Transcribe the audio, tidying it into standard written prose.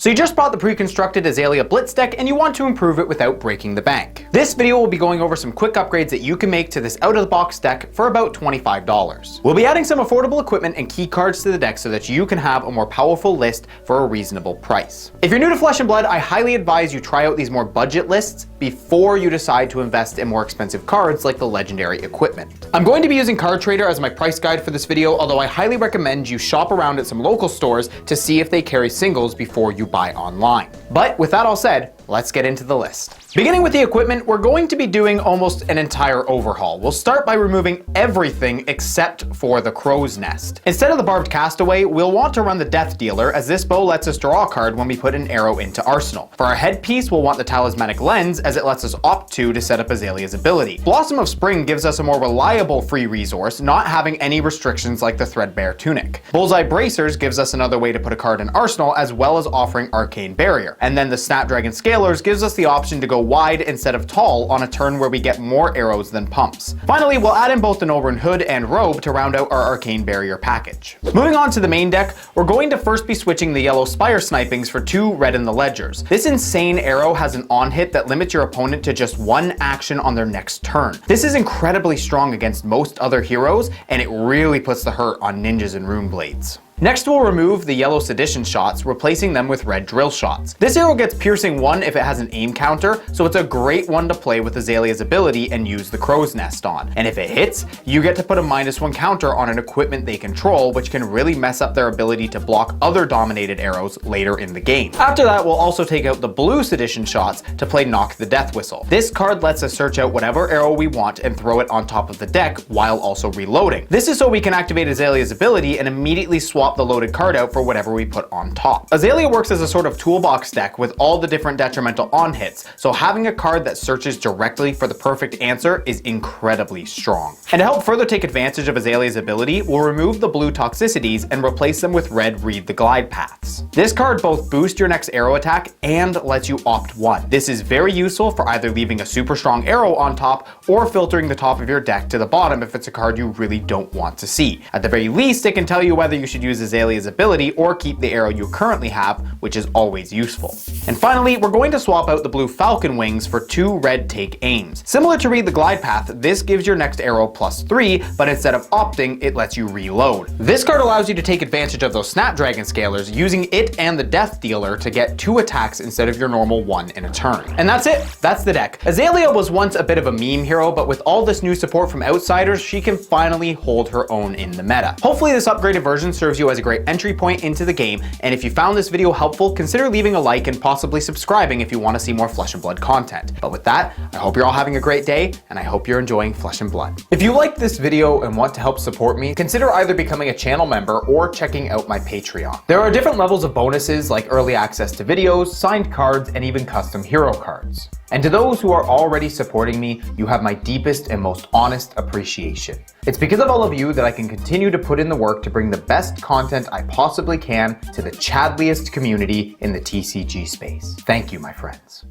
So you just bought the pre-constructed Azalea Blitz deck and you want to improve it without breaking the bank. This video will be going over some quick upgrades that you can make to this out-of-the-box deck for about $25. We'll be adding some affordable equipment and key cards to the deck so that you can have a more powerful list for a reasonable price. If you're new to Flesh and Blood, I highly advise you try out these more budget lists before you decide to invest in more expensive cards like the legendary equipment. I'm going to be using Card Trader as my price guide for this video, although I highly recommend you shop around at some local stores to see if they carry singles before you buy online. But with that all said, let's get into the list. Beginning with the equipment, we're going to be doing almost an entire overhaul. We'll start by removing everything except for the crow's nest. Instead of the barbed castaway, we'll want to run the death dealer, as this bow lets us draw a card when we put an arrow into arsenal. For our headpiece, we'll want the talismanic lens, as it lets us opt to set up Azalea's ability. Blossom of Spring gives us a more reliable free resource, not having any restrictions like the threadbare tunic. Bullseye Bracers gives us another way to put a card in arsenal, as well as offering Arcane Barrier. And then the Snapdragon Scalers gives us the option to go wide instead of tall on a turn where we get more arrows than pumps. Finally, we'll add in both the Norbran Hood and Robe to round out our Arcane Barrier package. Moving on to the main deck, we're going to first be switching the yellow Spire Snipings for 2 red in the Ledgers. This insane arrow has an on-hit that limits your opponent to just 1 action on their next turn. This is incredibly strong against most other heroes, and it really puts the hurt on ninjas and rune blades. Next, we'll remove the yellow Sedition shots, replacing them with red drill shots. This arrow gets piercing 1 if it has an aim counter, so it's a great one to play with Azalea's ability and use the crow's nest on. And if it hits, you get to put a -1 counter on an equipment they control, which can really mess up their ability to block other dominated arrows later in the game. After that, we'll also take out the blue Sedition shots to play Knock the Death Whistle. This card lets us search out whatever arrow we want and throw it on top of the deck while also reloading. This is so we can activate Azalea's ability and immediately swap the loaded card out for whatever we put on top. Azalea works as a sort of toolbox deck with all the different detrimental on-hits, so having a card that searches directly for the perfect answer is incredibly strong. And to help further take advantage of Azalea's ability, we'll remove the blue toxicities and replace them with red Read the Glide Paths. This card both boosts your next arrow attack and lets you opt 1. This is very useful for either leaving a super strong arrow on top or filtering the top of your deck to the bottom if it's a card you really don't want to see. At the very least, it can tell you whether you should use Azalea's ability or keep the arrow you currently have, which is always useful. And finally, we're going to swap out the blue Falcon Wings for 2 red Take Aims. Similar to Read the Glide Path, this gives your next arrow +3, but instead of opting, it lets you reload. This card allows you to take advantage of those Snapdragon Scalers, using it and the Death Dealer to get 2 attacks instead of your normal 1 in a turn. And that's it, that's the deck. Azalea was once a bit of a meme hero, but with all this new support from outsiders, she can finally hold her own in the meta. Hopefully this upgraded version serves you as a great entry point into the game, and if you found this video helpful, consider leaving a like and possibly subscribing if you want to see more Flesh and Blood content. But with that, I hope you're all having a great day, and I hope you're enjoying Flesh and Blood. If you liked this video and want to help support me, consider either becoming a channel member or checking out my Patreon. There are different levels of bonuses like early access to videos, signed cards, and even custom hero cards. And to those who are already supporting me, you have my deepest and most honest appreciation. It's because of all of you that I can continue to put in the work to bring the best content I possibly can to the Chadliest community in the TCG space. Thank you, my friends.